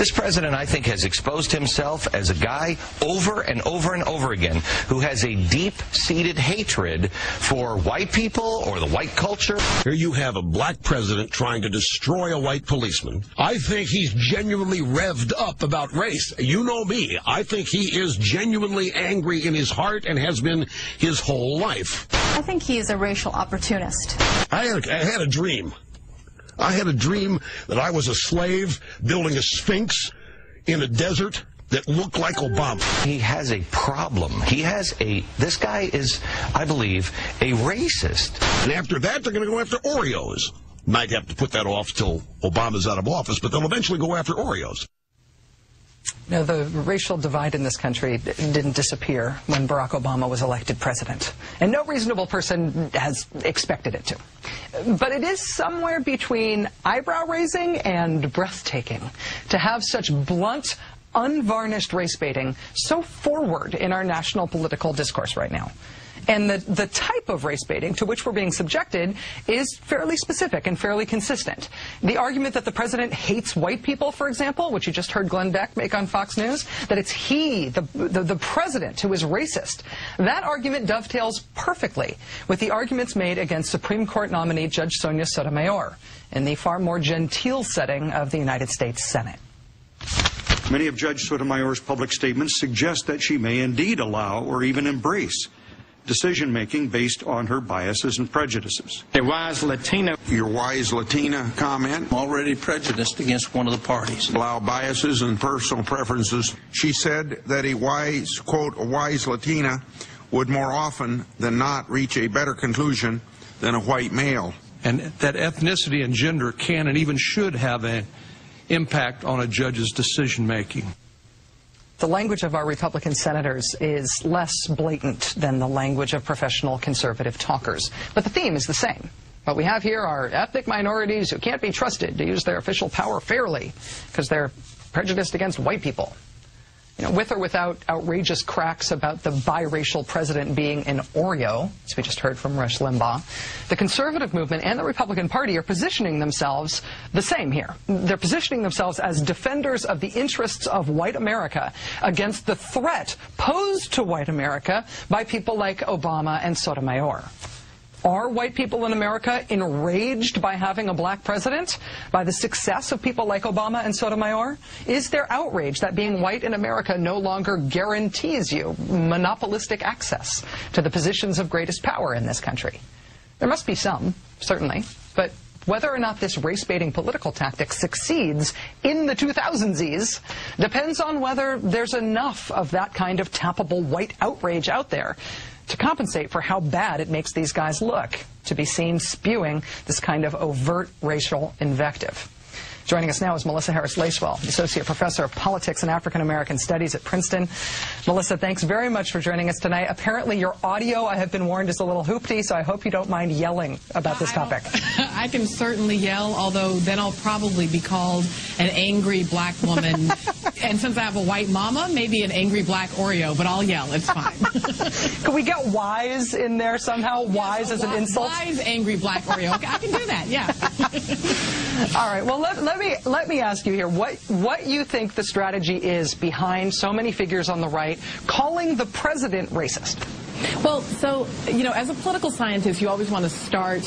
This president, I think, has exposed himself as a guy over and over and over again who has a deep-seated hatred for white people or the white culture. Here you have a black president trying to destroy a white policeman. I think he's genuinely revved up about race. You know me. I think he is genuinely angry in his heart and has been his whole life. I think he is a racial opportunist. I had a dream. I had a dream that I was a slave building a sphinx in a desert that looked like Obama. He has a problem. This guy is, I believe, a racist. And after that, they're going to go after Oreos. Might have to put that off till Obama's out of office, but they'll eventually go after Oreos. No, the racial divide in this country didn't disappear when Barack Obama was elected president. And no reasonable person has expected it to. But it is somewhere between eyebrow-raising and breathtaking to have such blunt, unvarnished race baiting so forward in our national political discourse right now. And the type of race baiting to which we're being subjected is fairly specific and fairly consistent. The argument that the president hates white people, for example, which you just heard Glenn Beck make on Fox News, that it's he, the president, who is racist, that argument dovetails perfectly with the arguments made against Supreme Court nominee Judge Sonia Sotomayor in the far more genteel setting of the United States Senate. Many of Judge Sotomayor's public statements suggest that she may indeed allow or even embrace decision-making based on her biases and prejudices. A wise Latina. Your wise Latina comment. Already prejudiced against one of the parties. Allow biases and personal preferences. She said that a wise, quote, a wise Latina would more often than not reach a better conclusion than a white male. And that ethnicity and gender can and even should have an impact on a judge's decision-making. The language of our Republican senators is less blatant than the language of professional conservative talkers. But the theme is the same. What we have here are ethnic minorities who can't be trusted to use their official power fairly because they're prejudiced against white people. You know, with or without outrageous cracks about the biracial president being an Oreo, as we just heard from Rush Limbaugh, the conservative movement and the Republican Party are positioning themselves the same here. They're positioning themselves as defenders of the interests of white America against the threat posed to white America by people like Obama and Sotomayor. Are white people in America enraged by having a black president? By the success of people like Obama and Sotomayor? Is there outrage that being white in America no longer guarantees you monopolistic access to the positions of greatest power in this country? There must be some, certainly, but whether or not this race-baiting political tactic succeeds in the 2000s depends on whether there's enough of that kind of tappable white outrage out there to compensate for how bad it makes these guys look to be seen spewing this kind of overt racial invective. Joining us now is Melissa Harris-Lacewell, Associate Professor of Politics and African American Studies at Princeton. Melissa, thanks very much for joining us tonight. Apparently your audio, I have been warned, is a little hoopty, so I hope you don't mind yelling about this topic. I can certainly yell, although then I'll probably be called an angry black woman. And since I have a white mama, maybe an angry black Oreo, but I'll yell. It's fine. Can we get wise in there somehow? Wise as an insult? Wise, angry black Oreo. Okay, I can do that, yeah. All right, well, let me ask you here what you think the strategy is behind so many figures on the right calling the president racist. Well, so, you know, as a political scientist, you always want to start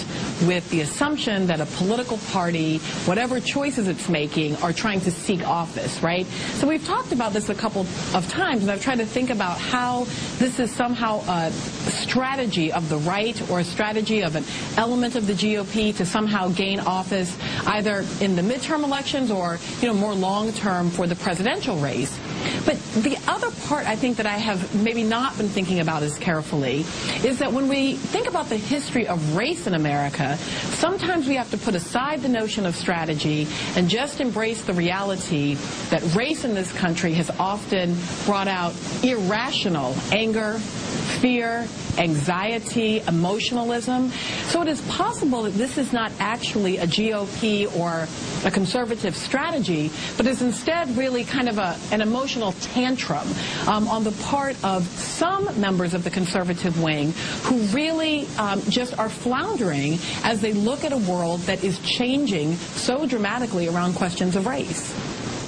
with the assumption that a political party, whatever choices it's making, are trying to seek office, right? So we've talked about this a couple of times, and I've tried to think about how this is somehow a strategy of the right or a strategy of an element of the GOP to somehow gain office either in the midterm elections or, you know, more long-term for the presidential race. But the other part I think that I have maybe not been thinking about as carefully is that when we think about the history of race in America, sometimes we have to put aside the notion of strategy and just embrace the reality that race in this country has often brought out irrational anger, fear, anxiety, emotionalism. So it is possible that this is not actually a GOP or a conservative strategy, but is instead really kind of an emotional tantrum on the part of some members of the conservative wing who really just are floundering as they look at a world that is changing so dramatically around questions of race.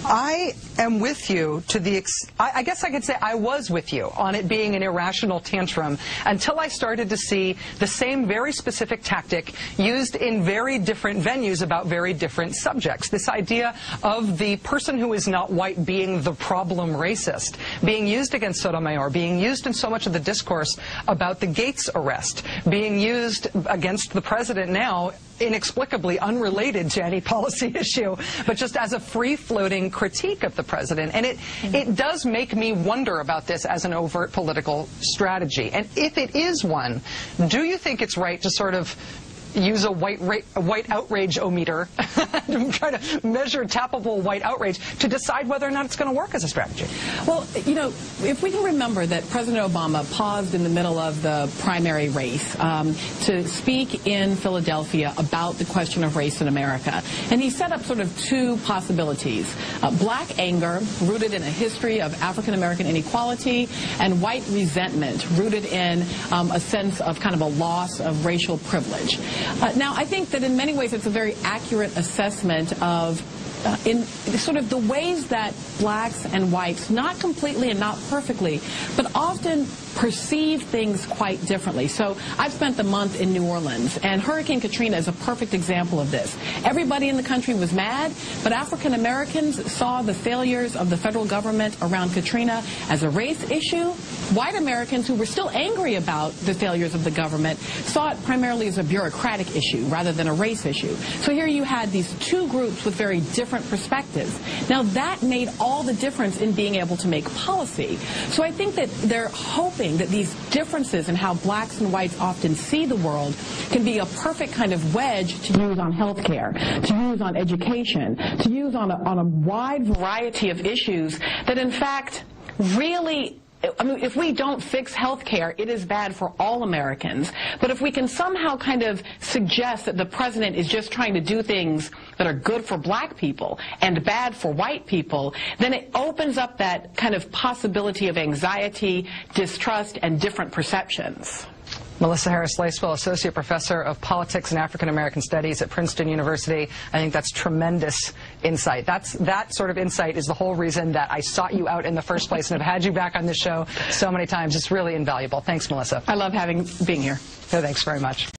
I am with you to the I guess I could say I was with you on it being an irrational tantrum until I started to see the same very specific tactic used in very different venues about very different subjects. This idea of the person who is not white being the problem racist, being used against Sotomayor, being used in so much of the discourse about the Gates arrest, being used against the president now, inexplicably unrelated to any policy issue, but just as a free-floating critique of the president. And it does make me wonder about this as an overt political strategy. And if it is one, do you think it's right to sort of use a white outrage-o-meter to try to measure tappable white outrage to decide whether or not it's going to work as a strategy? Well, you know, if we can remember that President Obama paused in the middle of the primary race to speak in Philadelphia about the question of race in America, and he set up sort of two possibilities: black anger, rooted in a history of African-American inequality, and white resentment, rooted in a sense of kind of a loss of racial privilege. Now, I think that in many ways it's a very accurate assessment of in sort of the ways that blacks and whites, not completely and not perfectly, but often perceive things quite differently. So I've spent the month in New Orleans, and Hurricane Katrina is a perfect example of this. Everybody in the country was mad, but African Americans saw the failures of the federal government around Katrina as a race issue. White Americans, who were still angry about the failures of the government, saw it primarily as a bureaucratic issue rather than a race issue. So here you had these two groups with very different perspectives. Now that made all the difference in being able to make policy. So I think that they're hoping that these differences in how blacks and whites often see the world can be a perfect kind of wedge to use on health care, to use on education, to use on a wide variety of issues that in fact really, I mean, if we don't fix health care, it is bad for all Americans. But if we can somehow kind of suggest that the president is just trying to do things that are good for black people and bad for white people, then it opens up that kind of possibility of anxiety, distrust, and different perceptions. Melissa Harris-Lacewell, Associate Professor of Politics and African American Studies at Princeton University. I think that's tremendous insight. That sort of insight is the whole reason that I sought you out in the first place and have had you back on this show so many times. It's really invaluable. Thanks, Melissa. I love being here. So thanks very much.